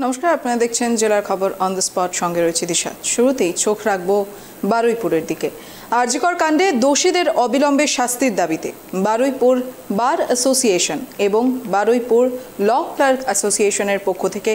নমস্কার, আপনারা দেখছেন জেলার খবর অন দ্য স্পট, সঙ্গে রয়েছে দিশা। শুরুতেই চোখ রাখবো বারুইপুরের দিকে। আরজিকর কাণ্ডে দোষীদের অবিলম্বে শাস্তির দাবিতে বারুইপুর বার অ্যাসোসিয়েশন এবং বারুইপুর ল ক্লার্ক অ্যাসোসিয়েশনের পক্ষ থেকে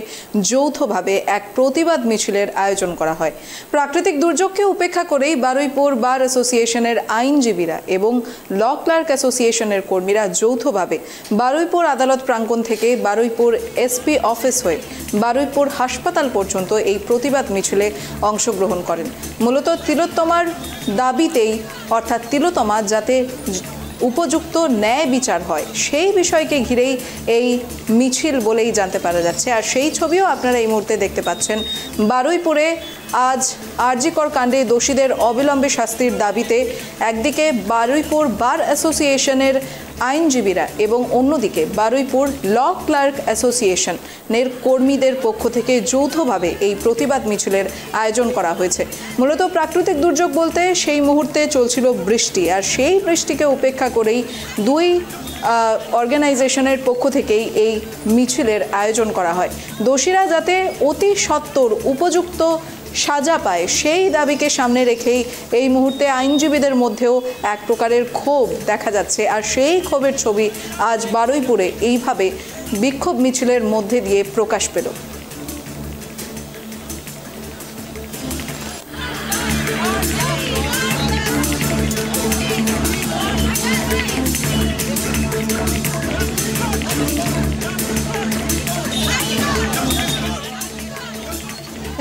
যৌথভাবে এক প্রতিবাদ মিছিলের আয়োজন করা হয়। প্রাকৃতিক দুর্যোগকে উপেক্ষা করেই বারুইপুর বার অ্যাসোসিয়েশনের আইনজীবীরা এবং ল ক্লার্ক অ্যাসোসিয়েশনের কর্মীরা যৌথভাবে বারুইপুর আদালত প্রাঙ্গণ থেকে বারুইপুর এসপি অফিস হয়ে বারুইপুর হাসপাতাল পর্যন্ত এই প্রতিবাদ মিছিলে অংশগ্রহণ করেন। মূলত তিলোত্তমার দাবিতেই, অর্থাৎ তিলোত্তমা যাতে উপযুক্ত ন্যায় বিচার হয় সেই বিষয়কে ঘিরেই এই মিছিল বলেই জানতে পারা যাচ্ছে। আর সেই ছবিও আপনারা এই মুহূর্তে দেখতে পাচ্ছেন। বারুইপুরে আজ আরজিকর কাণ্ডে দোষীদের অবিলম্বে শাস্তির দাবিতে একদিকে বারুইপুর বার অ্যাসোসিয়েশনের আইনজীবীরা এবং অন্যদিকে বারুইপুর ল ক্লার্ক অ্যাসোসিয়েশনের কর্মীদের পক্ষ থেকে যৌথভাবে এই প্রতিবাদ মিছিলের আয়োজন করা হয়েছে। মূলত প্রাকৃতিক দুর্যোগ বলতে সেই মুহূর্তে চলছিল বৃষ্টি, আর সেই বৃষ্টিকে উপেক্ষা করেই দুই অর্গানাইজেশনের পক্ষ থেকেই এই মিছিলের আয়োজন করা হয়। দোষীরা যাতে অতি সত্বর উপযুক্ত সাজা পায় সেই দাবিকে সামনে রেখেই এই মুহূর্তে আইনজীবীদের মধ্যেও এক প্রকারের ক্ষোভ দেখা যাচ্ছে। আর সেই ক্ষোভের ছবি আজ বারুইপুরে এইভাবে বিক্ষোভ মিছিলের মধ্যে দিয়ে প্রকাশ পেল।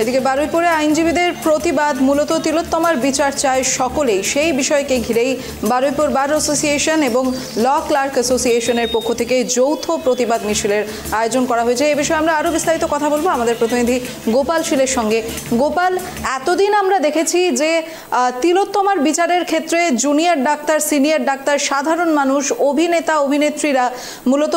এদিকে বারুইপুরে আইনজীবীদের প্রতিবাদ, মূলত তিলোত্তমার বিচার চায় সকলেই, সেই বিষয়কে ঘিরেই বারুইপুর বার অ্যাসোসিয়েশন এবং ল ক্লার্ক অ্যাসোসিয়েশনের পক্ষ থেকে যৌথ প্রতিবাদ মিছিলের আয়োজন করা হয়েছে। এই বিষয়ে আমরা আরও বিস্তারিত কথা বলবো আমাদের প্রতিনিধি গোপাল শীলের সঙ্গে। গোপাল, এতদিন আমরা দেখেছি যে তিলোত্তমার বিচারের ক্ষেত্রে জুনিয়র ডাক্তার, সিনিয়র ডাক্তার, সাধারণ মানুষ, অভিনেতা অভিনেত্রীরা মূলত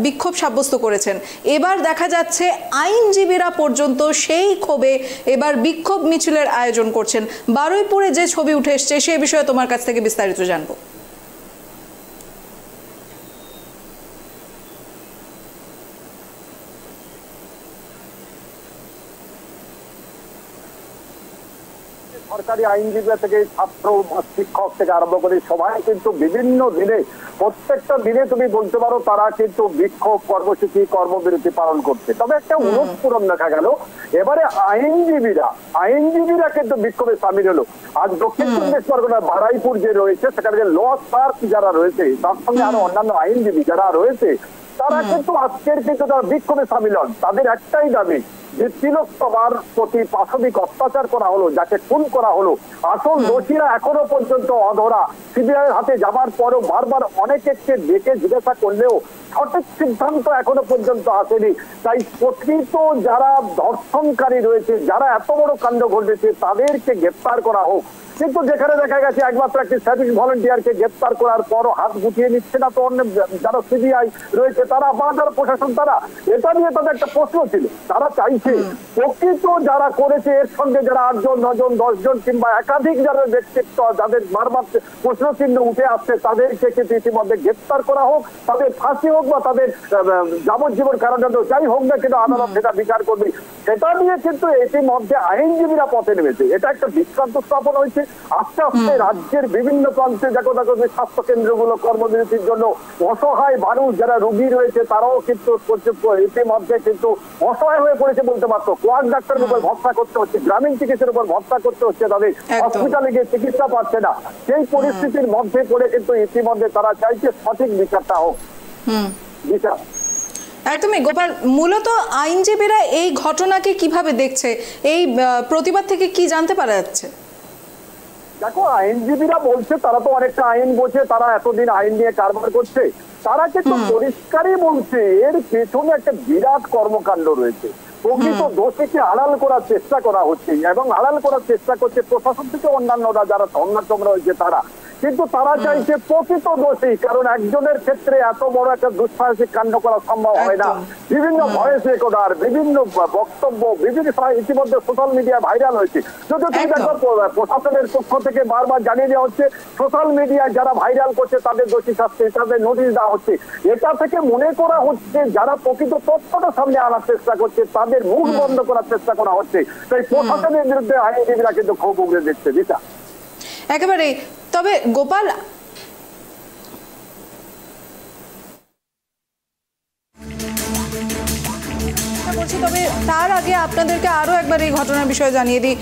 বিক্ষোভ সাব্যস্ত করেছেন। এবার দেখা যাচ্ছে আইনজীবীরা পর্যন্ত সেই ক্ষোভে এবার বিক্ষোভ মিছিলের আয়োজন করছেন। বারুইপুরে যে ছবি উঠে এসছে সে বিষয়ে তোমার কাছ থেকে বিস্তারিত জানবো। সরকারি আইনজীবী থেকে ছাত্র, শিক্ষক থেকে আরম্ভ করে সবাই কিন্তু বিভিন্ন দিনে, প্রত্যেকটা দিনে তুমি বলতে পারো তারা কিন্তু বিক্ষোভ কর্মসূচি, কর্মবিরতি পালন করছে। তবে একটা অনুরোধ পূরণ দেখা গেল, এবারে আইনজীবীরা কিন্তু বিক্ষোভে সামিল হলো। আজ দক্ষিণ চব্বিশ পরগনার বারুইপুর যে রয়েছে সেখানে ল ক্লার্ক যারা রয়েছে, তার সঙ্গে আরো অন্যান্য আইনজীবী যারা রয়েছে, তারা কিন্তু আজকের কিন্তু তারা বিক্ষোভে সামিল হন। তাদের একটাই দাবি যে তিলোত্তমার প্রতি পাশবিক অত্যাচার করা হলো, যাকে খুন করা হলো, আসল দোষীরা এখনো পর্যন্ত অধরা। সিবিআই হাতে যাবার পরও বারবার অনেকে ডেকে জিজ্ঞাসা করলেও সঠিক সিদ্ধান্ত এখনো পর্যন্ত আসেনি। তাই প্রকৃত যারা ধর্ষণকারী রয়েছে, যারা এত বড় কাণ্ড ঘটেছে, তাদেরকে গ্রেপ্তার করা হোক। কিন্তু যেখানে দেখা গেছে একমাত্র একটি সার্ভিস ভলেন্টিয়ারকে গ্রেপ্তার করার পরও হাত গুটিয়ে নিচ্ছে না, তো অন্য যারা সিবিআই রয়েছে তারা বা যারা প্রশাসন, তারা এটা নিয়ে তাদের একটা প্রশ্ন ছিল। তারা চাইছে প্রকৃত যারা করেছে এর সঙ্গে যারা 8 জন, 9 জন, 10 জন কিংবা একাধিক যারা ব্যক্তিত্ব, যাদের বারবার প্রশ্ন চিহ্ন উঠে আসছে, তাদেরকে কিন্তু ইতিমধ্যে গ্রেপ্তার করা হোক, তাদের ফাঁসি হোক বা তাদের যাবজ্জীবন কারাদণ্ড যাই হোক না, কিন্তু আদালত সেটা বিচার করবে। সেটা নিয়ে কিন্তু ইতিমধ্যে আইনজীবীরা পথে নেমেছে। এটা একটা দৃষ্টান্ত স্থাপন হয়েছে। আস্তে আস্তে রাজ্যের বিভিন্ন প্রান্তে দেখো যে স্বাস্থ্য কেন্দ্রগুলো কর্মবিরতির জন্য অসহায় মানুষ যারা রোগী রয়েছে তারাও কিন্তু ইতিমধ্যে কিন্তু অসহায় হয়ে পড়েছে বলতে পারতো। কোয়াক ডাক্তারের উপর ভরসা করতে হচ্ছে, গ্রামীণ চিকিৎসার উপর ভরসা করতে হচ্ছে, তাদের হসপিটালে গিয়ে চিকিৎসা পাচ্ছে না। সেই পরিস্থিতির মধ্যে পড়ে কিন্তু ইতিমধ্যে তারা চাইছে সঠিক বিচারটা হোক। বিচার একদমই গোপাল, মূলত আইনজীবীরা এই ঘটনাকে কিভাবে দেখছে, এই প্রতিবাদ থেকে কি জানতে পারা যাচ্ছে? দেখো, আইনজীবীরা বলছে তারা তো অনেকটা আইন বোঝে, তারা এতদিন আইন নিয়ে কারবার করছে। তারা কিন্তু পরিষ্কারই বলছে এর পেছনে একটা বিরাট কর্মকাণ্ড রয়েছে। প্রকৃত দোষীকে আড়াল করার চেষ্টা করা হচ্ছে এবং আড়াল করার চেষ্টা করছে প্রশাসন থেকে অন্যান্যরা যারা ধর্নাটম রয়েছে তারা। কিন্তু তারা চাইছে প্রকৃত দোষী, কারণ একজনের ক্ষেত্রে এত বড় একটা দুঃসাহসিক কাণ্ড করা সম্ভব হয় না। বিভিন্ন ভয়েস রেকর্ডার, বিভিন্ন বক্তব্য, বিভিন্ন ইতিমধ্যে সোশ্যাল মিডিয়া ভাইরাল হয়েছে। যদি তুমি দেখো প্রশাসনের পক্ষ থেকে বারবার জানিয়ে দেওয়া হচ্ছে সোশ্যাল মিডিয়ায় যারা ভাইরাল করছে তাদের দোষী শাস্তি, তাদের নোটিশ দেওয়া হচ্ছে। এটা থেকে মনে করা হচ্ছে যারা প্রকৃত তথ্যটা সামনে আনার চেষ্টা করছে তাদের মুখ বন্ধ করার চেষ্টা করা হচ্ছে। তাই প্রশাসনের বিরুদ্ধে আইনজীবীরা কিন্তু ক্ষোভ উগড়ে দিচ্ছে। দিশা, একেবারে। তবে গোপাল, তবে তার আগে আপনাদেরকে আরো একবার এই ঘটনার বিষয়ে জানিয়ে দিই।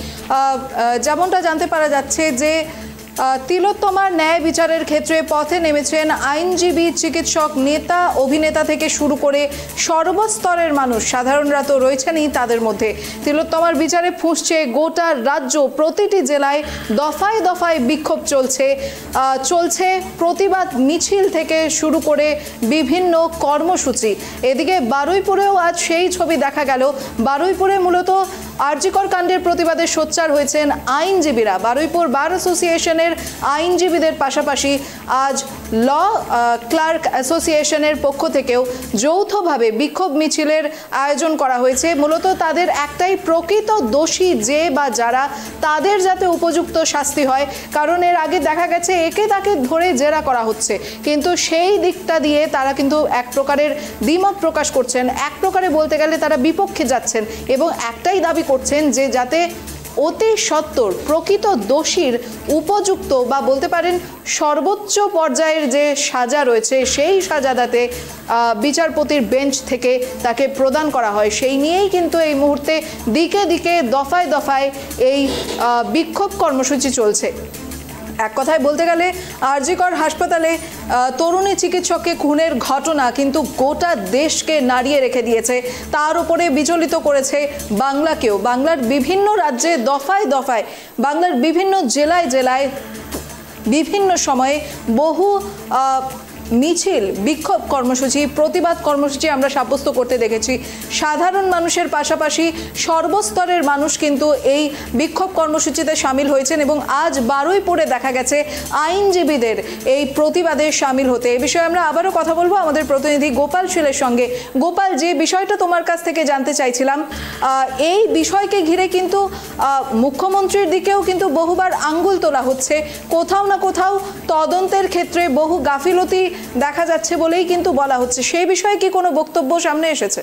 যেমনটা জানতে পারা যাচ্ছে যে তিলোত্তমার ন্যায় বিচারের ক্ষেত্রে পথে নেমেছেন আইনজীবী, চিকিৎসক, নেতা, অভিনেতা থেকে শুরু করে সর্বস্তরের মানুষ। সাধারণরা তো রয়েছেনই তাদের মধ্যে। তিলোত্তমার বিচারে ফুঁসছে গোটা রাজ্য। প্রতিটি জেলায় দফায় দফায় বিক্ষোভ চলছে প্রতিবাদ মিছিল থেকে শুরু করে বিভিন্ন কর্মসূচি। এদিকে বারুইপুরেও আজ সেই ছবি দেখা গেল। বারুইপুরে মূলত আরজিকর কাণ্ডের প্রতিবাদে সোচ্চার হয়েছেন আইনজীবীরা। বারুইপুর বার অ্যাসোসিয়েশনের আইনজীবীদের পাশাপাশি আজ ল ক্লার্ক অ্যাসোসিয়েশনের পক্ষ থেকেও যৌথভাবে বিক্ষোভ মিছিলের আয়োজন করা হয়েছে। মূলত তাদের একটাই, প্রকৃত দোষী যে বা যারা, তাদের যাতে উপযুক্ত শাস্তি হয়। কারণ এর আগে দেখা গেছে একে তাকে ধরে জেরা করা হচ্ছে, কিন্তু সেই দিকটা দিয়ে তারা কিন্তু এক প্রকারের দ্বিমত প্রকাশ করছেন। এক প্রকারে বলতে গেলে তারা বিপক্ষে যাচ্ছেন এবং একটাই দাবি করছেন যে যাতে অতি সত্বর প্রকৃত দোষীর উপযুক্ত বা বলতে পারেন সর্বোচ্চ পর্যায়ের যে সাজা রয়েছে সেই সাজা যাতে বিচারপতির বেঞ্চ থেকে তাকে প্রদান করা হয়, সেই নিয়েই কিন্তু এই মুহূর্তে দিকে দিকে দফায় দফায় এই বিক্ষোভ কর্মসূচি চলছে। এক কথায় বলতে গেলে আরজিকর হাসপাতালে তরুণী চিকিৎসককে খুনের ঘটনা কিন্তু গোটা দেশকে নাড়িয়ে রেখে দিয়েছে। তার উপরে বিচলিত করেছে বাংলাকেও। বাংলার বিভিন্ন রাজ্যে দফায় দফায়, বাংলার বিভিন্ন জেলায় জেলায় বিভিন্ন সময়ে বহু মিছিল, বিক্ষোভ কর্মসূচি, প্রতিবাদ কর্মসূচি আমরা সাব্যস্ত করতে দেখেছি। সাধারণ মানুষের পাশাপাশি সর্বস্তরের মানুষ কিন্তু এই বিক্ষোভ কর্মসূচিতে সামিল হয়েছেন এবং আজ বারুইপুরে দেখা গেছে আইনজীবীদের এই প্রতিবাদে সামিল হতে। এ বিষয়ে আমরা আবারও কথা বলবো আমাদের প্রতিনিধি গোপাল শীলের সঙ্গে। গোপাল, যে বিষয়টা তোমার কাছ থেকে জানতে চাইছিলাম, এই বিষয়কে ঘিরে কিন্তু মুখ্যমন্ত্রীর দিকেও কিন্তু বহুবার আঙ্গুল তোলা হচ্ছে। কোথাও না কোথাও তদন্তের ক্ষেত্রে বহু গাফিলতি দেখা যাচ্ছে বলেই কিন্তু বলা হচ্ছে। সেই বিষয়ে কি কোনো বক্তব্য সামনে এসেছে?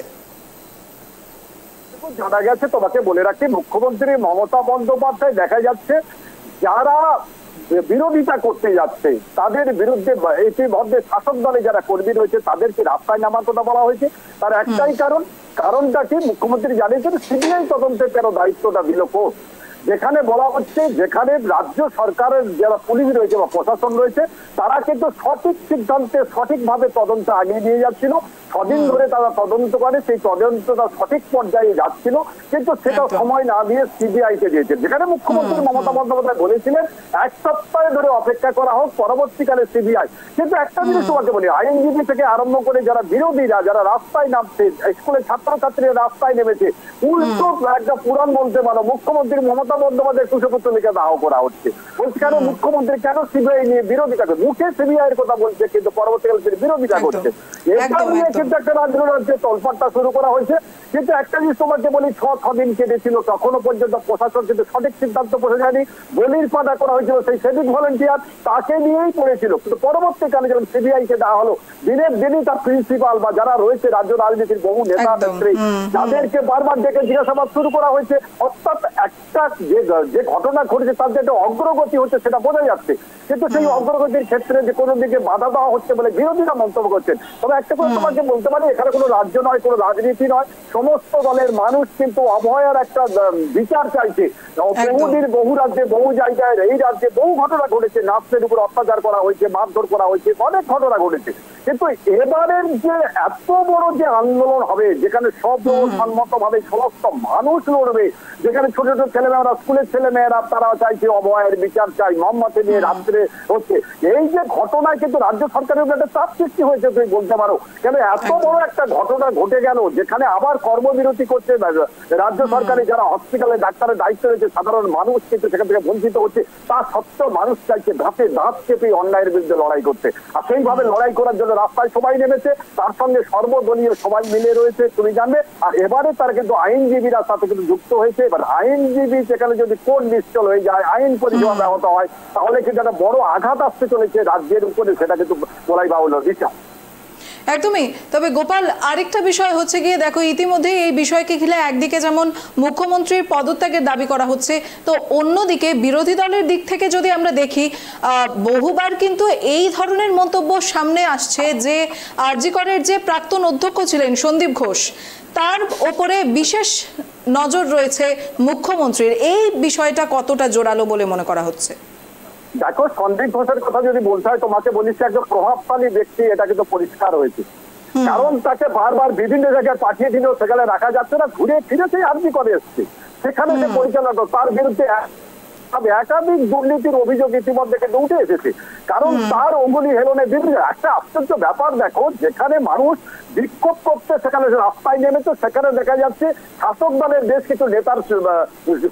জানা গেছে, তোমাকে বলে রাখি, মুখ্যমন্ত্রী মমতা বন্দ্যোপাধ্যায় দেখা যাচ্ছে যারা বিরোধিতা করতে যাচ্ছে তাদের বিরুদ্ধে ইতিমধ্যে শাসক দলে যারা কর্মী রয়েছে তাদেরকে রাস্তায় নামার কথা বলা হয়েছে। তার একটাই কারণটা কি, মুখ্যমন্ত্রী জানিয়েছেন সিবিআই তদন্তের কেন দায়িত্বটা দিল কোর্ট। যেখানে বলা হচ্ছে যেখানে রাজ্য সরকারের যারা পুলিশ রয়েছে বা প্রশাসন রয়েছে তারা কিন্তু সঠিক সিদ্ধান্তে সঠিকভাবে তদন্ত আগিয়ে নিয়ে যাচ্ছিল। 6 দিন ধরে তারা তদন্ত করে, সেই তদন্তটা সঠিক পর্যায়ে যাচ্ছিল, কিন্তু সেটা সময় না দিয়ে সিবিআই কে দিয়েছে। যেখানে মুখ্যমন্ত্রী মমতা বন্দ্যোপাধ্যায় বলেছিলেন 1 সপ্তাহ ধরে অপেক্ষা করা হোক, পরবর্তীকালে সিবিআই। কিন্তু একটা জিনিস তোমাকে বলি, আইনজীবী থেকে আরম্ভ করে যারা বিরোধীরা, যারা রাস্তায় নামছে, স্কুলের ছাত্রছাত্রীরা রাস্তায় নেমেছে, উল্টো একটা পুরাণ বলতে পারো মুখ্যমন্ত্রী মমতা বন্দ্যোপাধ্যায় কুশপুত্তলিকা দাহ করা হচ্ছে। বলছে কেন মুখ্যমন্ত্রী কেন সিবিআই নিয়ে বিরোধিতা করছে? মুখে সিবিআই এর কথা বলছে কিন্তু পরবর্তীকালে তিনি বিরোধিতা করছে। এটা নিয়ে কিন্তু একটা রাজ্যে তোলপাড়টা শুরু করা হয়েছে। কিন্তু একটা জিনিস তোমাকে বলি, 6 দিন কেটেছিল, তখনও পর্যন্ত প্রশাসন কিন্তু সঠিক সিদ্ধান্ত পৌঁছে যায়নি। বলির পাঠা করা হয়েছিল সেই সিভিক ভলেন্টিয়ার, তাকে নিয়েই পড়েছিল। কিন্তু পরবর্তীকালে যখন সিবিআই কে দেওয়া হলো, দিনের দিনই তার প্রিন্সিপাল বা যারা রয়েছে রাজ্য রাজনীতির বহু নেতা নেত্রী, তাদেরকে বারবার ডেকে জিজ্ঞাসাবাদ শুরু করা হয়েছে। অর্থাৎ একটা যে ঘটনা ঘটেছে তার যে একটা অগ্রগতি হচ্ছে সেটা বোঝা যাচ্ছে, কিন্তু সেই অগ্রগতির ক্ষেত্রে যে কোনো দিকে বাধা দেওয়া হচ্ছে বলে বিরোধীরা মন্তব্য করছেন। তবে একটা কথা তোমাকে বলতে পারি, এখানে কোনো রাজ্য নয়, কোনো রাজনীতি নয়, সমস্ত দলের মানুষ কিন্তু অভয়ার একটা বিচার চাইছে। বহুদিন বহু রাজ্যে বহু জায়গায়, এই রাজ্যে বহু ঘটনা ঘটেছে, নার্সের উপর অত্যাচার করা হয়েছে, মারধর করা হয়েছে, অনেক ঘটনা ঘটেছে। কিন্তু এবারের যে এত বড় যে আন্দোলন হবে, যেখানে সর্বসম্মত ভাবে সমস্ত মানুষ লড়বে, যেখানে ছোট ছোট ছেলেমেয়েরা, স্কুলের ছেলেমেয়েরা তারা চাইছে অভয়ের বিচার চাই, মোহাম্মদকে নিয়ে রাত্রে হচ্ছে, এই যে ঘটনায় কিন্তু রাজ্য সরকারের উপর একটা চাপ সৃষ্টি হয়েছে তুমি বলতে পারো। কেন এত বড় একটা ঘটনা ঘটে গেল, যেখানে আবার কর্মবিরতি করছে রাজ্য সরকারি যারা হসপিটালে ডাক্তারের দায়িত্ব রয়েছে, সাধারণ মানুষ কিন্তু সেখান থেকে বঞ্চিত হচ্ছে। তা সত্ত্বেও মানুষ চাইছে দাঁতে দাঁত চেপে অন্যায়ের বিরুদ্ধে লড়াই করতে, আর সেইভাবে লড়াই করার জন্য রাস্তায় সবাই নেমেছে, তার সঙ্গে সর্বদলীয় সবাই মিলে রয়েছে, তুমি জানবে। আর এবারে তারা কিন্তু আইনজীবীরা সাথে কিন্তু যুক্ত হয়েছে। এবার আইনজীবী সেখানে যদি কোর্ট নিশ্চল হয়ে যায়, আইন পরিষেবা ব্যাহত হয়, তাহলে কিন্তু একটা বড় আঘাত আসতে চলেছে রাজ্যের উপরে, সেটা কিন্তু বলাই বাহুল্য। দিশা, একদমই। তবে গোপাল, আরেকটা বিষয় হচ্ছে গিয়ে দেখো, ইতিমধ্যে এই বিষয়কে ঘিরে একদিকে যেমন মুখ্যমন্ত্রীর পদত্যাগের দাবি করা হচ্ছে, তো অন্যদিকে বিরোধী দলের দিক থেকে যদি আমরা দেখি, বহুবার কিন্তু এই ধরনের মন্তব্য সামনে আসছে যে আরজি করের যে প্রাক্তন অধ্যক্ষ ছিলেন সন্দীপ ঘোষ, তার ওপরে বিশেষ নজর রয়েছে মুখ্যমন্ত্রীর। এই বিষয়টা কতটা জোরালো বলে মনে করা হচ্ছে? দেখো, সন্দীপ ঘোষের কথা যদি বলতে হয়, তোমাকে বলিস একজন প্রভাবশালী ব্যক্তি, এটা কিন্তু পরিষ্কার হয়েছে। কারণ তাকে বারবার বিভিন্ন জায়গায় পাঠিয়ে দিলেও সেখানে রাখা যাচ্ছে না, ঘুরে ফিরে সেই আরজি করে এসছে, সেখানে যে পরিচালনা, তার বিরুদ্ধে একাধিক দুর্নীতির অভিযোগ ইতিমধ্যে কিন্তু উঠে এসেছে। কারণ তার অঙ্গুলি হেলনে বিভিন্ন একটা আশ্চর্য ব্যাপার দেখো, যেখানে মানুষ বিক্ষোভ করতে সেখানে রাস্তায় নেমেছে, সেখানে দেখা যাচ্ছে শাসক দলের বেশ কিছু নেতার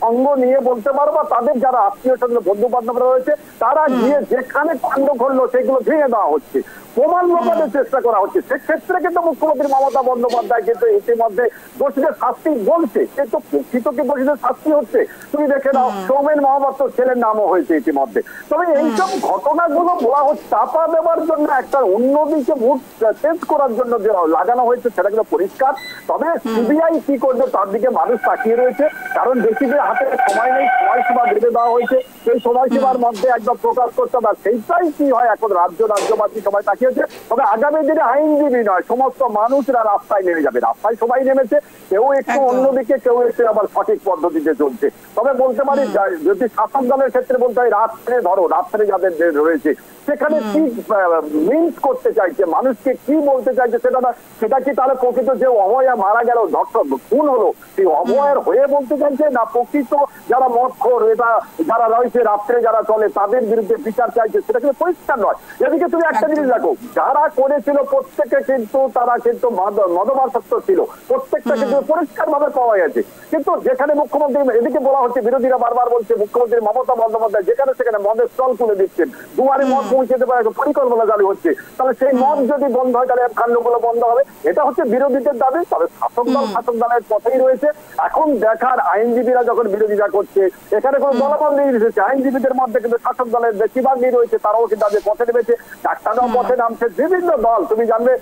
সঙ্গ নিয়ে বলতে পারো, বা তাদের যারা আত্মীয় স্বজন বন্ধু বান্ধবরা রয়েছে, তারা গিয়ে যেখানে কাণ্ড ঘটলো সেগুলো ভেঙে দেওয়া হচ্ছে, প্রমাণ লোপানোর চেষ্টা করা হচ্ছে। সেক্ষেত্রে কিন্তু মুখ্যমন্ত্রী মমতা বন্দ্যোপাধ্যায় কিন্তু ইতিমধ্যে দোষীদের শাস্তি বলছে, কিন্তু প্রকৃত কি দোষীদের শাস্তি হচ্ছে? তুমি দেখে নাও, সৌমেন মহাপাত্র ছেলের নামও হয়েছে ইতিমধ্যে। তবে এইসব ঘটনাগুলো বলা হচ্ছে চাপা দেওয়ার জন্য, একটা অন্যদিকে মুড চেঞ্জ করার জন্য যে লাগানো হয়েছে, সেটা কিন্তু পরিষ্কার। তবে সিবিআই কি করবে তার দিকে মানুষ তাকিয়ে রয়েছে, কারণ বেশিদের হাতে সময় নেই, সময়সীমা বেঁধে দেওয়া হয়েছে, সেই সময়সীমার মধ্যে একদম প্রকাশ করতে হবে। সেইটাই কি হয় এখন রাজ্যবাসী সবাই তাকিয়েছে। তবে আগামী দিনে আইনজীবী নয়, সমস্ত মানুষরা রাস্তায় নেমে যাবে। রাস্তায় সবাই নেমেছে, কেউ একটু অন্যদিকে, কেউ একটু আবার সঠিক পদ্ধতিতে চলছে। তবে বলতে পারি, যদি শাসক দলের ক্ষেত্রে বলতে হয়, রাত্রে যাদের রয়েছে সেখানে কি মিন্স করতে চাইছে, মানুষকে কি বলতে চাইছে, সেটা কি তাহলে প্রকৃত যে অভয়া মারা গেল, ধর্ষক খুন হলো, সেই অভয়ের হয়ে বলতে চাইছে, না প্রকৃত যারা মদখোর, এটা যারা রয়েছে রাত্রে যারা চলে তাদের বিরুদ্ধে বিচার চাইছে, সেটা কিন্তু পরিষ্কার নয়। এদিকে তুমি একটা জিনিস দেখো, যারা করেছিল প্রত্যেকে কিন্তু তারা কিন্তু মদমাসক্ত ছিল, প্রত্যেকটা কিন্তু পরিষ্কার ভাবে পাওয়া গেছে। কিন্তু যেখানে মুখ্যমন্ত্রী, এদিকে বলা হচ্ছে, বিরোধীরা বারবার বলছে মুখ্যমন্ত্রী মমতা বন্দ্যোপাধ্যায় যেখানে সেখানে মদের স্টল খুলে দিচ্ছেন, দুয়ারে মদ পৌঁছে দেওয়ার একটা পরিকল্পনা চালু হচ্ছে। তাহলে সেই মদ যদি বন্ধ হয়, তাহলে কাণ্ডগুলো বন্ধ হবে, এটা হচ্ছে বিরোধীদের দাবি। তবে শাসক দলের পথেই রয়েছে। এখন দেখার, আইনজীবীরা যখন বিরোধিতা করছে, এখানে কোনো দলবন্ধ নেই, আইনজীবীদের মধ্যে কিন্তু শাসক দলের বেশিরভাগই রয়েছে, তারাও কিন্তু তাদের পথে নেমেছে, ডাক্তাররাও পথে নামছে, বিভিন্ন দল, তুমি জানবে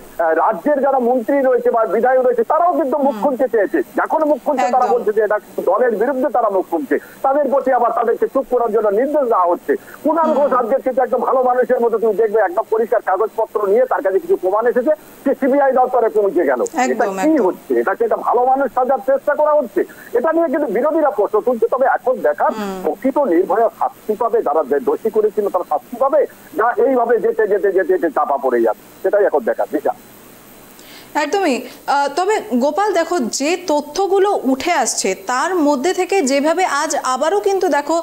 রাজ্যের যারা মন্ত্রী রয়েছে বা বিধায়ক রয়েছে, তারাও কিন্তু মুখ খুলতে চেয়েছে। যখন মুখ খুলছে, তারা বলছে যে এটা দলের বিরুদ্ধে তারা মুখ খুলছে, তাদের প্রতি আবার তাদেরকে চুপ করার জন্য নির্দেশ দেওয়া হচ্ছে। কুণাল ঘোষ আজকে কিন্তু একদম ভালো মানুষের মতো, তুমি দেখবে একদম পরিষ্কার কাগজপত্র নিয়ে তার কাছে কিছু প্রমাণ এসেছে, সে সিবিআই দপ্তরে পৌঁছে গেল। এটা কি হচ্ছে? এটাকে একটা ভালো মানুষ সাজার চেষ্টা করা হচ্ছে, এটা নিয়ে কিন্তু বিরোধীরা প্রশ্ন তুলছে। তবে এখন দেখার, প্রকৃত নির্ভয়া শাস্তি পাবে, যারা দোষী করেছিল তারা শাস্তি পাবে, না এইভাবে যেতে যেতে যেতে যেতে চাপা পড়ে যাবে, সেটাই এখন দেখার বিষয়। একদমই। তবে গোপাল, দেখো যে তথ্যগুলো উঠে আসছে তার মধ্যে থেকে যেভাবে আজ আবারও কিন্তু দেখো,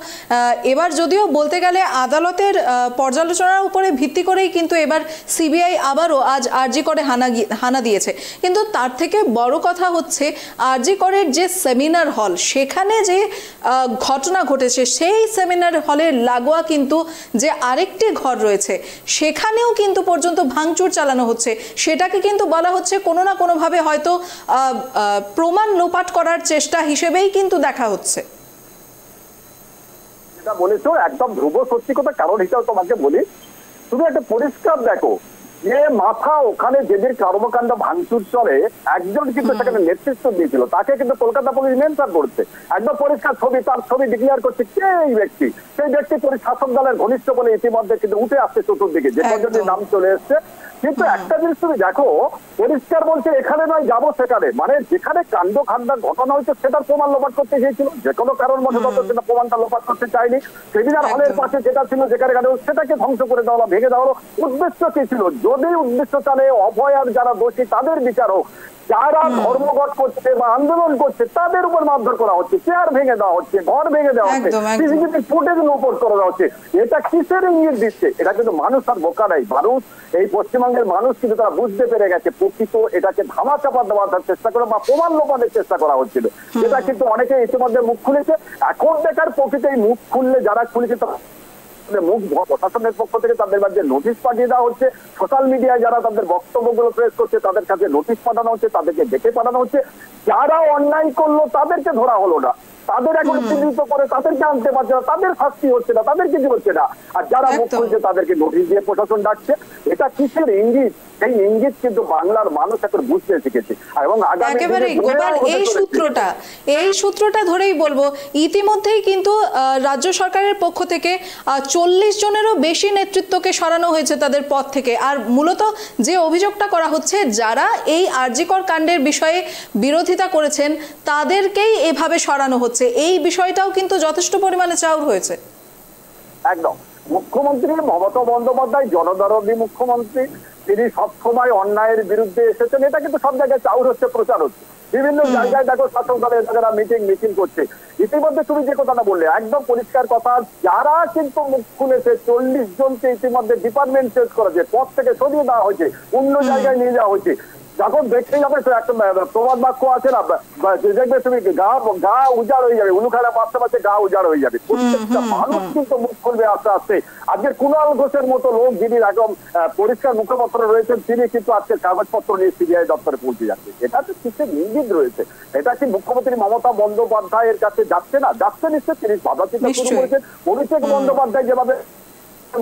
এবার যদিও বলতে গেলে আদালতের পর্যালোচনার উপরে ভিত্তি করেই কিন্তু এবার সিবিআই আবারও আজ আরজি করে হানা দিয়েছে, কিন্তু তার থেকে বড় কথা হচ্ছে আরজি করের যে সেমিনার হল, সেখানে যে ঘটনা ঘটেছে, সেই সেমিনার হলের লাগোয়া কিন্তু যে আরেকটি ঘর রয়েছে, সেখানেও কিন্তু পর্যন্ত ভাঙচুর চালানো হচ্ছে। সেটাকে কিন্তু বলা হচ্ছে কোনো না কোনোভাবে হয়তো প্রমাণ লোপাট করার চেষ্টা হিসেবেই কিন্তু দেখা হচ্ছে। যেটা বলেছো একদম ধ্রুব সত্যি কথা। কারণ হিসাবে তোমাকে বলি, তুমি একটা পরিষ্কার দেখো, যে মাথা ওখানে যেদের কর্মকাণ্ড ভাঙচুর চলে, একজন কিন্তু সেখানে নেতৃত্ব দিয়েছিল, তাকে কিন্তু কলকাতা পুলিশ মেনশন করছে, একদম পরিষ্কার ছবি, তার ছবি ডিক্লেয়ার করছে কে এই ব্যক্তি। সেই ব্যক্তি শাসক দলের ঘনিষ্ঠ বলে ইতিমধ্যে কিন্তু উঠে আসছে চতুর্দিকে, যে কজনের নাম চলে এসছে। কিন্তু একটা জিনিস তুমি দেখো, পরিষ্কার বলছে এখানে নয় যাবো সেখানে, মানে যেখানে কাণ্ড খান্ডার ঘটনা হয়েছে সেটার প্রমাণ লোপাট করতে চেয়েছিল, যে কোনো কারণ মতো সেটা প্রমাণটা লোপাট করতে চায়নি। সেমিনার হলের পাশে যেটা ছিল, যেখানে সেটাকে ধ্বংস করে দেওয়া, ভেঙে দেওয়া হলো। উদ্দেশ্য কি ছিল? যদি উদ্দেশ্য চালে অভয়ার যারা দোষী তাদের বিচার হোক, যারা ধর্মঘট করছে বা আন্দোলন করছে তাদের উপর মারধর করা হচ্ছে, চেয়ার ভেঙে দেওয়া হচ্ছে, ঘর ভেঙে দেওয়া হচ্ছে, সিসিটিভি ফুটেজ উপর করে দেওয়া হচ্ছে। এটা কিসের ইঙ্গিত দিচ্ছে? এটা কিন্তু মানুষ আর বোকা নাই। মানুষ এই পশ্চিমবঙ্গ পশ্চিমবঙ্গের মানুষ কিন্তু তারা বুঝতে পেরে গেছে প্রকৃত এটাকে ধামাচাপা দেওয়ার চেষ্টা করে বা প্রমাণ লোপানের চেষ্টা করা হচ্ছিল, যেটা কিন্তু অনেকে ইতিমধ্যে মুখ খুলেছে। এখন দেখার প্রকৃত এই মুখ খুললে যারা খুলেছে মুখ প্রশাসনের পক্ষ থেকে তাদের মাঝে নোটিশ পাঠিয়ে দেওয়া হচ্ছে, সোশ্যাল মিডিয়ায় যারা তাদের বক্তব্যগুলো প্রেস করছে তাদের কাছে নোটিশ পাঠানো হচ্ছে, তাদেরকে ডেকে পাঠানো হচ্ছে। যারা অন্যায় করলো তাদেরকে ধরা হলো না, তাদের এখন চিহ্নিত করে তাদেরকে আনতে পারছে না, তাদের শাস্তি হচ্ছে না, তাদের কিছু হচ্ছে না। আর যারা মুখ খুলছে তাদেরকে নোটিশ দিয়ে প্রশাসন ডাকছে। এটা কিসের ইঙ্গিত? এই ইঙ্গিত কিন্তু বাংলার মানুষ এখন বুঝতে শিখেছে। এবং একেবারে গোপাল এই সূত্রটা ধরেই বলবো, ইতিমধ্যেই কিন্তু রাজ্য সরকারের পক্ষ থেকে 40 জনেরও বেশি নেতৃত্বকে সরানো হয়েছে তাদের পদ থেকে। আর মূলত যে অভিযোগটা করা হচ্ছে, যারা এই আরজিকর কাণ্ডের বিষয়ে বিরোধিতা করেছেন তাদেরকেই এভাবে সরানো হচ্ছে। এই বিষয়টাও কিন্তু যথেষ্ট পরিমাণে চাউর হয়েছে। একদম, মুখ্যমন্ত্রী মমতা বন্দ্যোপাধ্যায় জনদরদী মুখ্যমন্ত্রী, তিনি সবসময় অন্যায়ের বিরুদ্ধে এসেছেন। এটা কিন্তু সব জায়গায় চাউর হচ্ছে, প্রচার হচ্ছে। বিভিন্ন জায়গায় দেখো শাসক দলের যারা মিটিং করছে। ইতিমধ্যে তুমি যে কথাটা বললে একদম পরিষ্কার কথা, যারা কিন্তু মুখ খুলেছে 40 জনকে ইতিমধ্যে ডিপার্টমেন্ট চেঞ্জ করেছে, পদ থেকে সরিয়ে দেওয়া হয়েছে, অন্য জায়গায় নিয়ে যাওয়া হয়েছে। যখন দেখতে যাবে একটা প্রবাদ বাক্য আছে না, দেখবে তুমি গা উজাড় হয়ে যাবে, উলুখানা বাঁচতে বাঁচতে গা উজাড় হয়ে যাবে। প্রত্যেকটা মানুষ কিন্তু মুখ খুলবে আস্তে আস্তে। আজকে কুণাল ঘোষের মতো লোক যিনি একদম পরিষ্কার মুখপত্র রয়েছেন, তিনি কিন্তু আজকে কাগজপত্র নিয়ে সিবিআই দপ্তরে পৌঁছে যাচ্ছে। এটা তো কিছু ইঙ্গিত রয়েছে। এটা কি মুখ্যমন্ত্রী মমতা বন্দ্যোপাধ্যায়ের কাছে যাচ্ছে না? যাচ্ছে নিশ্চয়, তিনি ভাবনা চিন্তা শুরু করেছেন। অভিষেক বন্দ্যোপাধ্যায় যেভাবে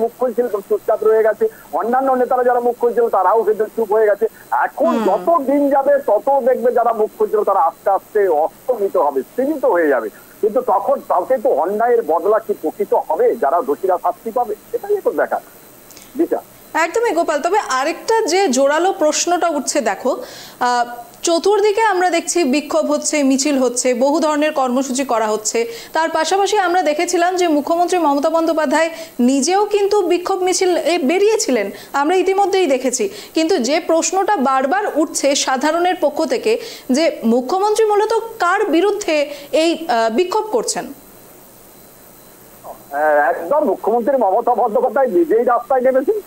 মুখ খুলছিল চুপচাপ রয়ে গেছে, অন্যান্য নেতারা যারা মুখ খুলছিল তারাও কিন্তু চুপ হয়ে গেছে। এখন যত দিন যাবে তত দেখবে যারা মুখ খুলছিল তারা আস্তে আস্তে অস্তমিত হবে, সীমিত হয়ে যাবে। কিন্তু তখন তাকে তো অন্যায়ের বদলা কি প্রকৃত হবে? যারা দোষীরা শাস্তি পাবে, এটাই তো দেখার বিষয়। একদমই গোপাল, তবে আরেকটা যে জোরালো প্রশ্নটা উঠছে, দেখো চতুর্দিকে আমরা দেখছি বিক্ষোভ হচ্ছে, মিছিল হচ্ছে, বহু ধরনের কর্মসূচি করা হচ্ছে। তার পাশাপাশি আমরা দেখেছিলাম যে মুখ্যমন্ত্রী মমতা বন্দ্যোপাধ্যায় নিজেও কিন্তু বিক্ষোভ মিছিল বেরিয়েছিলেন, আমরা ইতিমধ্যেই দেখেছি। কিন্তু যে প্রশ্নটা বারবার উঠছে সাধারণের পক্ষ থেকে, যে মুখ্যমন্ত্রী মূলত কার বিরুদ্ধে এই বিক্ষোভ করছেন? একদম, মুখ্যমন্ত্রী মমতা বন্দ্যোপাধ্যায় নিজেই রাস্তায় নেমেছেন।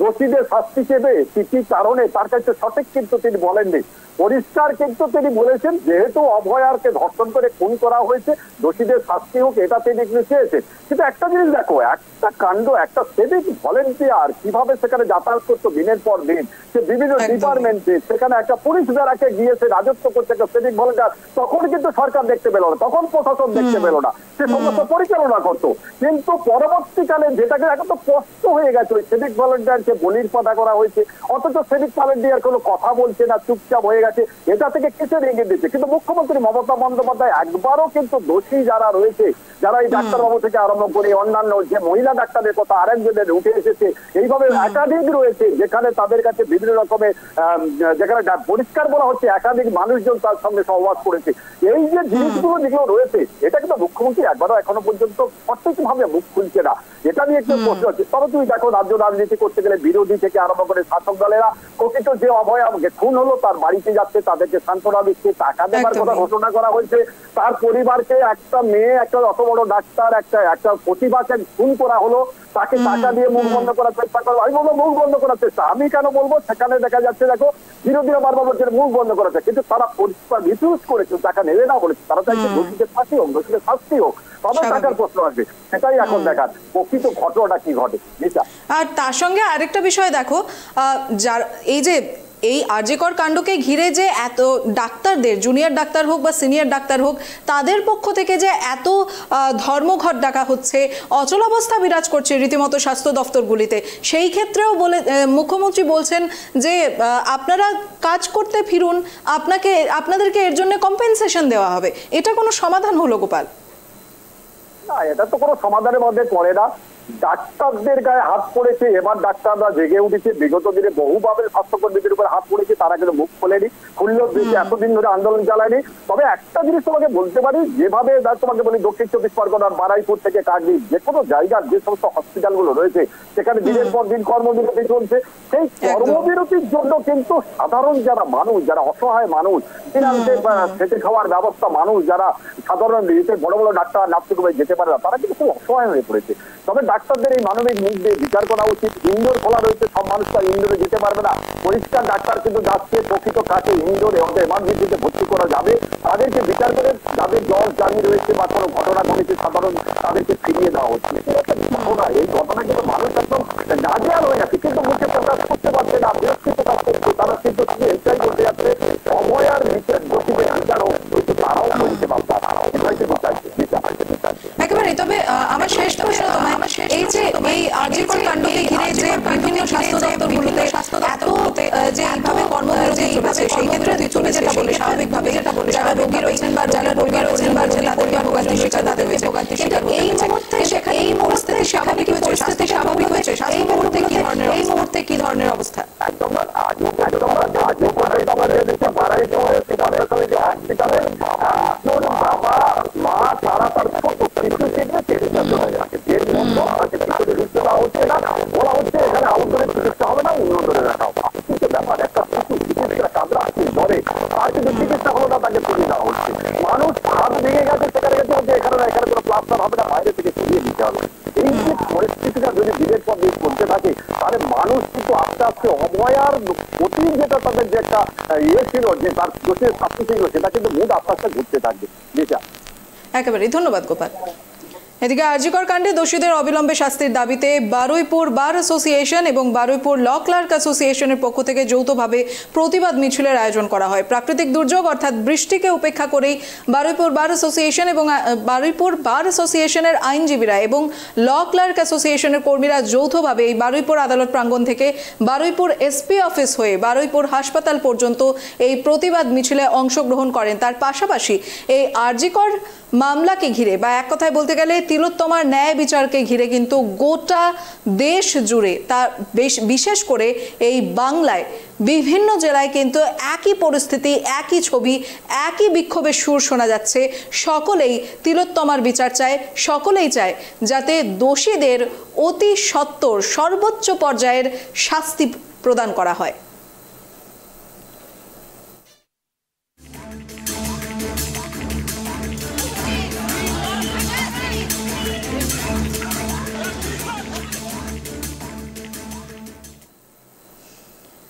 দোষীদের শাস্তি চেবে কি কারণে তার কাছে সঠিক কিন্তু তিনি বলেননি। পরিষ্কার কিন্তু তিনি বলেছেন, যেহেতু অভয়ারকে ধর্ষণ করে খুন করা হয়েছে, দোষীদের শাস্তি হোক, এটা তিনি চেয়েছেন। কিন্তু একটা জিনিস দেখো, একটা কাণ্ড, একটা সিভিক ভলেন্টিয়ার কিভাবে সেখানে যাতায়াত করতো দিনের পর দিন, সে বিভিন্ন ডিপার্টমেন্টে, সেখানে একটা পুলিশ যারাকে গিয়েছে রাজত্ব করছে একটা সিভিক ভলেন্টিয়ার, তখন কিন্তু সরকার দেখতে পেল না, তখন প্রশাসন দেখতে পেল না, সে সমস্ত পরিচালনা করতো। কিন্তু পরবর্তীকালে যেটাকে এখন তো স্পষ্ট হয়ে গেছে, ওই সিভিক ভলেন্টিয়ারকে বলির পাঠা করা হয়েছে, অথচ সিভিক ভলেন্টিয়ার কোনো কথা বলছে না, চুপচাপ হয়ে গেছে। এটা থেকে কিসের ইঙ্গিত দিচ্ছে? কিন্তু মুখ্যমন্ত্রী মমতা বন্দ্যোপাধ্যায় একবারও কিন্তু দোষী যারা রয়েছে, যারা এই ডাক্তারবাবু থেকে আরম্ভ করে অন্যান্য যে মহিলা ডাক্তারের কথা আরেকজনের উঠে এসেছে, এইভাবে একাধিক রয়েছে যেখানে তাদের কাছে বিভিন্ন রকমের যেখানে পরিষ্কার বলা হচ্ছে একাধিক মানুষজন তার সঙ্গে সহবাস করেছে। এই যে জিনিসগুলো যেগুলো রয়েছে, এটা কিন্তু মুখ্যমন্ত্রী একবারও এখনো পর্যন্ত সঠিকভাবে মুখ খুলছে না। এটা নিয়ে একটু প্রশ্ন হচ্ছে। তবে তুমি দেখো, রাজ্য রাজনীতি করতে গেলে বিরোধী থেকে আরম্ভ করে শাসক দলেরা প্রকৃত যে অভয়া খুন হলো তার বাড়িতে যাচ্ছে, তাদেরকে সান্ত্বনা দিচ্ছে, টাকা দেওয়ার কথা ঘোষণা করা হয়েছে। তার পরিবারকে, একটা মেয়ে, একটা অত বড় ডাক্তার, একটা প্রতিভাকে খুন করা হলো, তাকে টাকা দিয়ে মুখ বন্ধ করার চেষ্টা করবো। আমি বলবো মুখ বন্ধ করার চেষ্টা, আমি কেন বলবো? সেখানে দেখা যাচ্ছে, দেখো বিরোধীরা বারবার বলছে মুখ বন্ধ করাচ্ছে, কিন্তু তারা পরিষ্কার মিসইউজ করেছে, টাকা নেবে না বলেছে। তারা চাইছে দোষীদের ফাঁসি হোক, দোষীদের শাস্তি হোক, তবে টাকার প্রশ্ন আসবে। সেটাই এখন দেখার প্রকৃত ঘটনাটা কি ঘটে। আর তার সঙ্গে আরেকটা বিষয় দেখো, যার এই যে এই আরজিকর কাণ্ডকে ঘিরে যে এত ডাক্তারদের, জুনিয়র ডাক্তার হোক বা সিনিয়র ডাক্তার হোক, তাদের পক্ষ থেকে যে এত ধর্মঘট ডাকা হচ্ছে, অচলাবস্থা বিরাজ করছে রীতিমতো স্বাস্থ্য দফতরগুলিতে, সেই ক্ষেত্রেও মুখ্যমন্ত্রী বলছেন যে আপনারা কাজ করতে ফিরুন, আপনাদেরকে এর জন্য কম্পেনসেশন দেওয়া হবে। এটা কোনো সমাধান হলো গোপাল? না, এটা তো কোনো সমাধানের মধ্যে পড়ে না। ডাক্তারদের গায়ে হাত পড়েছে, এবার ডাক্তাররা জেগে উঠেছে। বিগত দিনে বহুভাবে স্বাস্থ্যকর্মীদের উপর হাত পড়েছে, তারা কিন্তু মুখ খোলেনি, খুললেও এতদিন ধরে আন্দোলন চালায়নি। তবে একটা জিনিস তোমাকে বলতে পারি, যেভাবে তোমাকে বলি দক্ষিণ 24 পরগনার বারাইপুর থেকে কাকদ্বীপ, যে কোনো জায়গার যে সমস্ত হসপিটাল গুলো রয়েছে, সেখানে দিনের পর দিন কর্মবিরতি চলছে। সেই কর্মবিরতির জন্য কিন্তু সাধারণ যারা মানুষ, যারা অসহায় মানুষ, ফিনান্সে খেতে খাওয়ার ব্যবস্থা মানুষ, যারা সাধারণ বড় বড় ডাক্তার নার্সিংহোমে যেতে পারে না, তারা কিন্তু খুব অসহায় হয়ে পড়েছে। তবে ডাক্তারদের এই মানবিক মুখ দিয়ে বিচার করা উচিত। ইনডোর খোলা রয়েছে, সব মানুষ তো ইনডোরে যেতে পারবে না। পরিষ্কার ডাক্তার কিন্তু যাচ্ছে, প্রকৃত কাছে ইনডোরে এমার্জেন্সিতে ভর্তি করা যাবে, তাদেরকে বিচার করে যাদের জ্বর জানি রয়েছে বা কোনো ঘটনা ঘটেছে সাধারণ তাদেরকে ফিরিয়ে দেওয়া হচ্ছে। ঘটনা, এই ঘটনা কিন্তু মানুষ একদম নাজেহাল হয়ে গেছে, কিন্তু মুখে প্রকাশ করতে পারছে না, বিরক্তি প্রকাশ করছে। তারা কিন্তু এটাই বলতে যাচ্ছে সময় আর বিচার দোষীদের বিচারও তারাও বলতে পারছে, তারাও একেবারে। তবে আমার শেষ প্রশ্ন তোমায়, এই যে এই আরজিকর কাণ্ডকে ঘিরে যে বিভিন্ন স্বাস্থ্য দপ্তরগুলোতে এত যে এইভাবে কর্মবিরতি চলেছে, সেই ক্ষেত্রে তুই চলে যেটা বলে স্বাভাবিকভাবে যারা রোগী রয়েছেন বা যারা রোগী রয়েছেন বা তাদেরকে ভোগান্তি শিকার তাদের হয়েছে ভোগান্তি শিকার। এই মুহূর্তে সেখানে এই পরিস্থিতি স্বাভাবিক হয়েছে, এই মুহূর্তে কি ধরনের অবস্থা? তারা তার বলা হচ্ছে এখানে আউটডোরে চিকিৎসা হবে না, উন্নতরে রাখা হবে। কিন্তু ব্যাপার একটা চিকিৎসা কাজরা আছে জ্বরে, আর কিন্তু চিকিৎসা হলো না, তাকে তুলে দেওয়া হচ্ছে। মানুষ হাত ভেঙে গেছে, সেখানে গেছে বলছে এখানে কোনো প্লাস্টার হবে না, বাইরে থেকে সরিয়ে দিতে হবে। এই যে পরিস্থিতিটা যদি দিনের পর দিন করতে থাকে, তাহলে মানুষ কিন্তু আস্তে আস্তে অবয়ার প্রতি যেটা তাদের যে একটা ছিল, যে তার দোষের শাস্তি ছিল, সেটা কিন্তু মুড আস্তে আস্তে ঘুরতে থাকবে। যেটা একেবারে। ধন্যবাদ গোপাল। এদিকে আরজিকর কাণ্ডে দোষীদের অবিলম্বে শাস্তির দাবিতে বারুইপুর বার অ্যাসোসিয়েশন এবং বারুইপুর ল ক্লার্ক অ্যাসোসিয়েশনের পক্ষ থেকে যৌথভাবে প্রতিবাদ মিছিলের আয়োজন করা হয়। প্রাকৃতিক দুর্যোগ অর্থাৎ বৃষ্টিকে উপেক্ষা করেই বারুইপুর বার অ্যাসোসিয়েশন এবং বারুইপুর বার অ্যাসোসিয়েশনের আইনজীবীরা এবং ল ক্লার্ক অ্যাসোসিয়েশনের কর্মীরা যৌথভাবে এই বারুইপুর আদালত প্রাঙ্গণ থেকে বারুইপুর এসপি অফিস হয়ে বারুইপুর হাসপাতাল পর্যন্ত এই প্রতিবাদ মিছিলে অংশগ্রহণ করেন। তার পাশাপাশি এই আরজিকর মামলাকে ঘিরে বা এক কথায় বলতে গেলে তিলোত্তমার ন্যায় বিচারকে ঘিরে কিন্তু গোটা দেশ জুড়ে, তার বিশেষ করে এই বাংলায় বিভিন্ন জেলায় কিন্তু একই পরিস্থিতি, একই ছবি, একই বিক্ষোভের সুর শোনা যাচ্ছে। সকলেই তিলোত্তমার বিচার চায়, সকলেই চায় যাতে দোষীদের অতি সত্বর সর্বোচ্চ পর্যায়ের শাস্তি প্রদান করা হয়।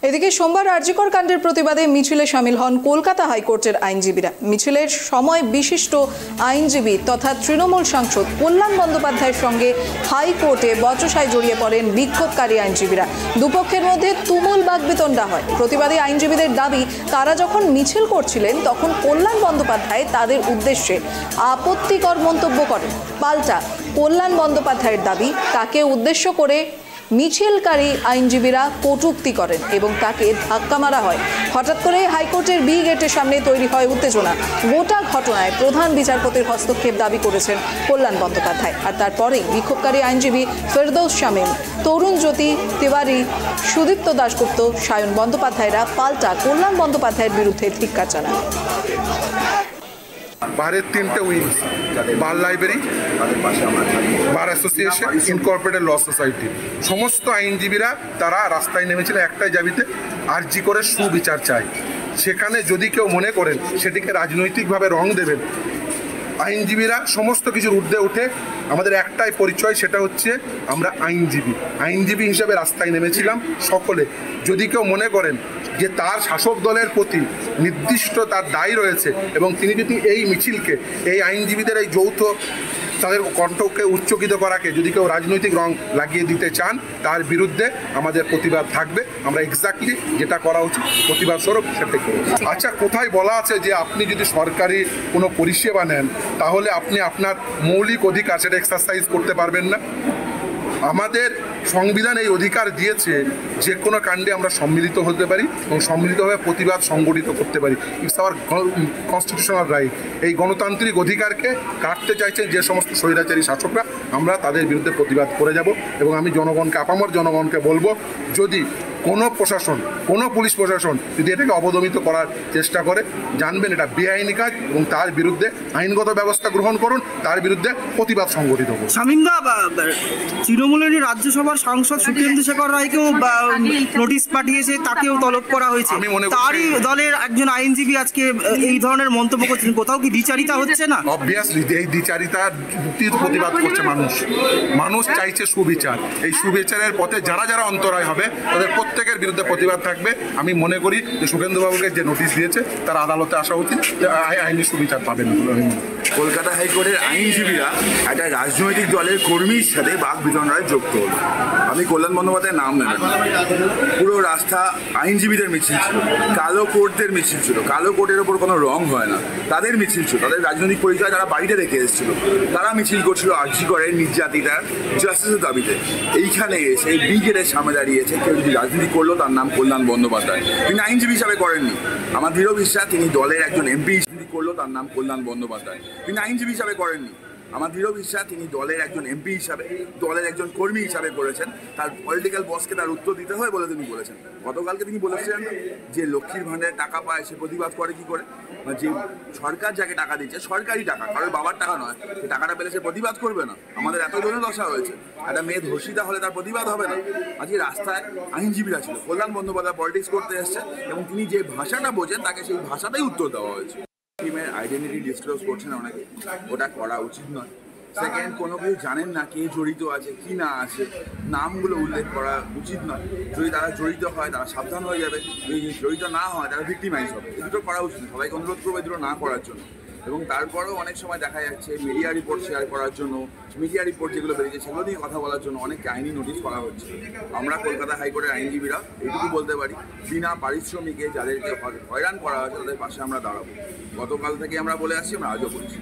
এদিকে সোমবার আরজিকর কাণ্ডের প্রতিবাদে মিছিলে শামিল হন কলকাতা হাইকোর্টের আইনজীবীরা। মিছিলের সময় বিশিষ্ট আইনজীবী তথা তৃণমূল সাংসদ কল্যাণ বন্দ্যোপাধ্যায়ের সঙ্গে হাইকোর্টে বচসায় জড়িয়ে পড়েন বিক্ষোভকারী আইনজীবীরা। দুপক্ষের মধ্যে তুমুল বাকবিতণ্ডা হয়। প্রতিবাদী আইনজীবীদের দাবি, তারা যখন মিছিল করছিলেন তখন কল্যাণ বন্দ্যোপাধ্যায় তাদের উদ্দেশ্যে আপত্তিকর মন্তব্য করেন। পাল্টা কল্যাণ বন্দ্যোপাধ্যায়ের দাবি, তাকে উদ্দেশ্য করে মিছিলকারী আইনজীবীরা কটূক্তি করেন এবং তাকে ধাক্কা মারা হয়। হঠাৎ করে হাইকোর্টের বি গেটের সামনে তৈরি হয় উত্তেজনা। গোটা ঘটনায় প্রধান বিচারপতির হস্তক্ষেপ দাবি করেছেন কল্যাণ বন্দ্যোপাধ্যায়। আর তারপরেই বিক্ষোভকারী আইনজীবী ফেরদৌস শামীম, তরুণ জ্যোতি তিওয়ারি, সুদীপ্ত দাশগুপ্ত, সায়ন বন্দ্যোপাধ্যায়রা পাল্টা কল্যাণ বন্দ্যোপাধ্যায়ের বিরুদ্ধে ধিক্কার জানান। বারের 3টে wings, bar library, bar association, incorporated law society, সমস্ত আইনজীবীরা তারা রাস্তায় নেমেছিল একটাই দাবিতে, আরজি করে সুবিচার চাই। সেখানে যদি কেউ মনে করেন সেটিকে রাজনৈতিকভাবে রং দেবেন, আইনজীবীরা সমস্ত কিছুর ঊর্ধ্বে উঠে আমাদের একটাই পরিচয়, সেটা হচ্ছে আমরা আইনজীবী হিসেবে রাস্তায় নেমেছিলাম সকলে। যদি কেউ মনে করেন যে তার শাসক দলের প্রতি নির্দিষ্ট তার দায় রয়েছে এবং তিনি যদি এই মিছিলকে, এই আইনজীবীদের এই যৌথ তাদের কণ্ঠকে উচ্চকিত করাকে যদি কেউ রাজনৈতিক রং লাগিয়ে দিতে চান, তার বিরুদ্ধে আমাদের প্রতিবাদ থাকবে। আমরা এক্স্যাক্টলি যেটা করা উচিত প্রতিবাদ স্বরূপ সেটাই করব। আচ্ছা, কোথায় বলা আছে যে আপনি যদি সরকারি কোনো পরিষেবা নেন তাহলে আপনি আপনার মৌলিক অধিকার সেটা এক্সারসাইজ করতে পারবেন না? আমাদের সংবিধান এই অধিকার দিয়েছে যে কোনো কাণ্ডে আমরা সম্মিলিত হতে পারি এবং সম্মিলিতভাবে প্রতিবাদ সংগঠিত করতে পারি। It's hour constitutional right. এই গণতান্ত্রিক অধিকারকে কাটতে চাইছেন যে সমস্ত স্বৈরাচারী শাসকরা, আমরা তাদের বিরুদ্ধে প্রতিবাদ করে যাব। এবং আমি জনগণকে, আপামর জনগণকে বলবো, যদি কোনো প্রশাসন, কোনো পুলিশ প্রশাসন যদি এটাকে অবদমিত করার চেষ্টা করে, জানবেন এটা বেআইনি কাজ এবং তার বিরুদ্ধে আইনগত ব্যবস্থা গ্রহণ করুন, তার বিরুদ্ধে প্রতিবাদ সংগঠিত করুন। শামীমদা, তৃণমূলের রাজ্যসভার সাংসদ সুখেন্দু শেখর রায়কেও নোটিশ পাঠিয়েছে, তাকেও তলব করা হয়েছে। তারই দলের একজন আইনজীবী আজকে এই ধরনের মন্তব্য করছেন, কোথাও কি দ্বিচারিতা হচ্ছে না? অবভিয়াসলি এই দ্বিচারিতার প্রতিবাদ করছে মানুষ চাইছে সুবিচার। এই সুবিচারের পথে যারা যারা অন্তরায় হবে তাদের প্রত্যেকের বিরুদ্ধে প্রতিবাদ থাকবে। আমি মনে করি যে সুখেন্দুবাবুকে যে নোটিশ দিয়েছে তার আদালতে আসা উচিত, আইনি সুবিচার পাবেন। কলকাতা হাইকোর্টের আইনজীবীরা একটা রাজনৈতিক দলের কর্মীর সাথে বাক বিতরণায় যুক্ত হল। আমি কল্যাণ বন্দ্যোপাধ্যায়ের নাম নেবেন, পুরো রাস্তা আইনজীবীদের মিছিল ছিল, কালো কোর্টদের মিছিল ছিল। কালো কোর্টের ওপর কোনো রং হয় না, তাদের মিছিল ছিল, তাদের রাজনৈতিক পরিচয় যারা বাড়িতে রেখে এসেছিল তারা মিছিল করছিল আরজি করে নির্যাতিতার জাস্টিসের দাবিতে। এইখানে এসে ব্রিগেডের সামনে দাঁড়িয়েছে কেউ যদি রাজনীতি করলো তার নাম কল্যাণ বন্দ্যোপাধ্যায়। তিনি আইনজীবী হিসাবে করেননি, আমার দৃঢ় বিশ্বাস তিনি দলের একজন এমপি করলো তার নাম কল্যাণ বন্দ্যোপাধ্যায়। তিনি আইনজীবী হিসাবে করেননি, আমার দৃঢ় বিশ্বাস তিনি দলের একজন এমপি হিসাবে, দলের একজন কর্মী হিসাবে করেছেন। তার পলিটিক্যাল বসকে তার উত্তর দিতে হয় বলে তিনি বলেছেন। গতকালকে তিনি বলেছিলেন যে লক্ষ্মীর ভাণ্ডারে টাকা পায় সে প্রতিবাদ করে কি করে, যে সরকার যাকে টাকা দিচ্ছে সরকারি টাকা, কারোর বাবার টাকা নয়, সে টাকাটা পেলে সে প্রতিবাদ করবে না। আমাদের এত জনদশা হয়েছে, একটা মেয়ে ধর্ষিতা হলে তার প্রতিবাদ হবে না। আজকে রাস্তায় আইনজীবীরা ছিল, কল্যাণ বন্দ্যোপাধ্যায় পলিটিক্স করতে এসছে এবং তিনি যে ভাষাটা বোঝেন তাকে সেই ভাষাটাই উত্তর দেওয়া হয়েছে। টিমের আইডেন্টিটি ডিসক্লোজ করছেন অনেকে, ওটা করা উচিত নয়। সেকেন্ড, কোনো কিছু জানেন না কে জড়িত আছে কি না আছে, নামগুলো উল্লেখ করা উচিত নয়। যদি তারা জড়িত হয় তারা সাবধান হয়ে যাবে, যদি জড়িত না হয় তারা ভিক্টিমাইজ হবে। এই দুটো করা উচিত, সবাইকে অনুরোধ করবো এই দুটো না করার জন্য। এবং তারপরেও অনেক সময় দেখা যাচ্ছে মিডিয়া রিপোর্ট শেয়ার করার জন্য, মিডিয়া রিপোর্ট যেগুলো বেরিয়েছে সেগুলো নিয়ে কথা বলার জন্য অনেককে আইনি নোটিশ করা হচ্ছে। আমরা কলকাতা হাইকোর্টের আইনজীবীরা এইটুকু বলতে পারি, বিনা পারিশ্রমিকে যাদেরকে হয়রান করা হচ্ছে তাদের পাশে আমরা দাঁড়াবো। গতকাল থেকে আমরা বলে আসছি, আমরা আজও বলছি।